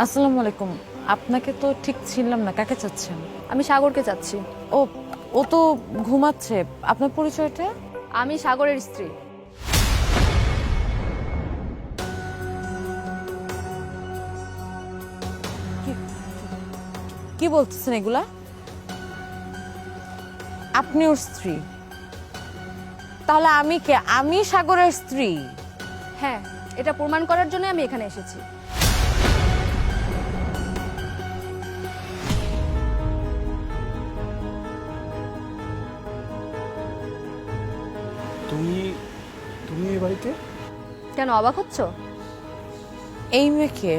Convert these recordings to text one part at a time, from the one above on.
আসসালামু আলাইকুম। আপনাকে তো ঠিক চিনলাম না, কাকে চাচ্ছেন? আমি সাগরকে চাচ্ছি। ও, ও তো ঘুমাচ্ছে। আপনার পরিচয়টা? আমি সাগরের স্ত্রী। কি বলতেছেন এগুলা? আপনি ওর স্ত্রী? তাহলে আমি কে? আমি সাগরের স্ত্রী? হ্যাঁ, এটা প্রমাণ করার জন্য আমি এখানে এসেছি। তুমি তুমি এই বাড়িতে? কেন অবাক হচ্ছ? এই মেয়ে কে?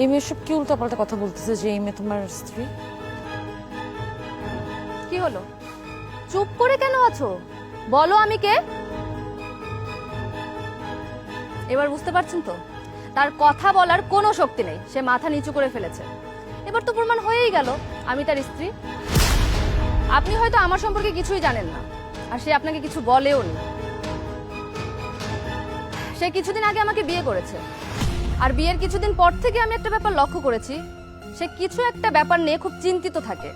এই মেয়ে সব কি উল্টাপাল্টা কথা বলতেছে যে এই মেয়ে তোমার স্ত্রী? কি হলো, চুপ করে কেন আছো? বলো আমি কে। এবার বুঝতে পারছেন তো, তার কথা বলার কোনো শক্তি নেই। সে মাথা নিচু করে ফেলেছে। এবার তো প্রমাণ হয়েই গেল আমি তার স্ত্রী। আপনি হয়তো আমার সম্পর্কে কিছুই জানেন না, আর সে আপনাকে কিছু বলেও নি। সে কিছুদিন আগে আমাকে বিয়ে করেছে, আর বিয়ের কিছুদিন পর থেকে আমি একটা ব্যাপার লক্ষ্য করেছি। সে কিছু একটা ব্যাপার নিয়ে খুব চিন্তিত থাকে।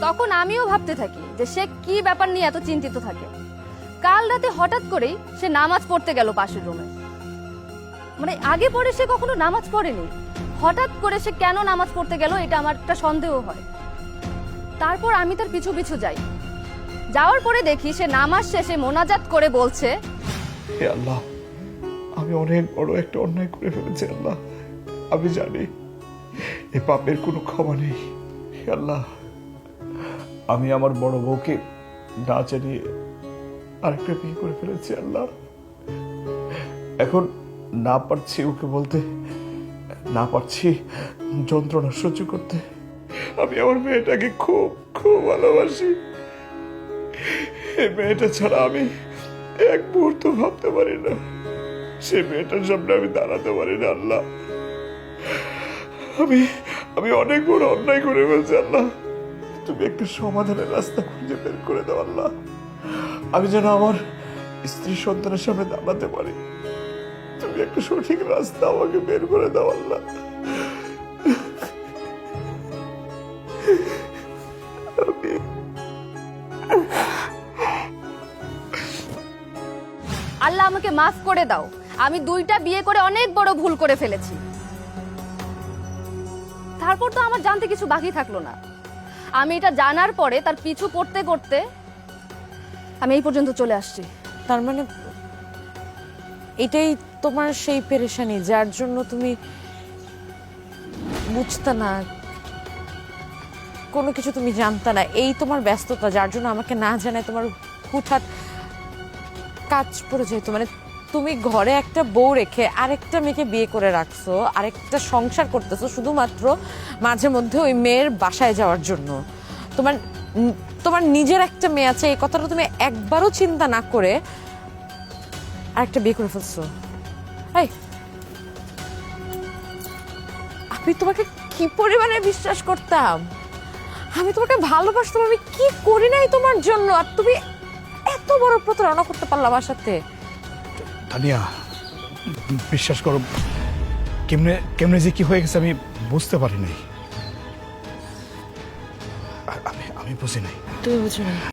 তখন আমিও ভাবতে থাকি যে সে কি ব্যাপার নিয়ে এত চিন্তিত থাকে। কাল রাতে হঠাৎ করেই সে নামাজ পড়তে গেল পাশের রুমে। মানে আগে পরে সে কখনো নামাজ পড়েনি, হঠাৎ করে সে কেন নামাজ পড়তে গেল এটা আমার একটা সন্দেহ হয়। তারপর আমি তার পিছু পিছু যাই। যাওয়ার পরে দেখি সে নামাজ শেষে মোনাজাত করে বলছে, হে আল্লাহ, আমি অনেক বড় একটা অন্যায় করে ফেলেছি আল্লাহ। আমি জানি এ পাপের কোনো ক্ষমা নেই। হে আল্লাহ, আমি আমার বড় বউকে না জানিয়ে আরেকটা বিয়ে করে ফেলেছি আল্লাহ। এখন না পারছি ওকে বলতে, না পারছি যন্ত্রণা সহ্য করতে। আমি আমার মেয়েটাকে খুব খুব ভালোবাসি। এই মেয়েটা ছাড়া আমি এক মুহূর্ত ভাবতে পারি না। সে মেয়েটার সামনে আমি দাঁড়াতে পারি না আল্লাহ। আমি আমি অনেক বড় অন্যায় করে ফেলছি আল্লাহ। তুমি একটা সমাধানের রাস্তা খুঁজে বের করে দাও আল্লাহ। আমি যেন আমার স্ত্রী সন্তানের সামনে দাঁড়াতে পারি। তুমি একটা সঠিক রাস্তা আমাকে বের করে দাও আল্লাহ। আল্লাহ আমাকে মাফ করে দাও। আমি 2টা বিয়ে করে অনেক বড় ভুল করে ফেলেছি। তারপর তো আমার জানতে কিছু বাকি থাকলো না। আমি এটা জানার পরে তার পিছু করতে করতে আমি এই পর্যন্ত চলে আসছি। তার মানে এটাই তোমার সেই পেরেশানি যার জন্য তুমি বুঝতে না, কোনো কিছু তুমি জানতে না। এই তোমার ব্যস্ততা যার জন্য আমাকে না জানায় তোমার হুটহাট কাজ পড়ে যেত। মানে তুমি ঘরে একটা বউ রেখে আরেকটা মেয়েকে বিয়ে করে রাখছো, আরেকটা সংসার করতেছো শুধুমাত্র মাঝে মধ্যে ওই মেয়ের বাসায় যাওয়ার জন্য। তোমার তোমার নিজের একটা মেয়ে আছে, এই কথাটা তুমি একবারও চিন্তা না করে আরেকটা বিয়ে করে ফেলছো। এই, আমি তোমাকে কি পরিমাণে বিশ্বাস করতাম, আমি তোমাকে ভালোবাসতাম, আমি কি করি নাই তোমার জন্য, আর তুমি এত বড় প্রতারণা করতে পারলাম আমার সাথে। তানিয়া, বিশ্বাস করো, কেমনে কেমনে যে কি হয়ে গেছে আমি বুঝতে পারি নাই। আমি বুঝি নাই। তুমি বুঝো না?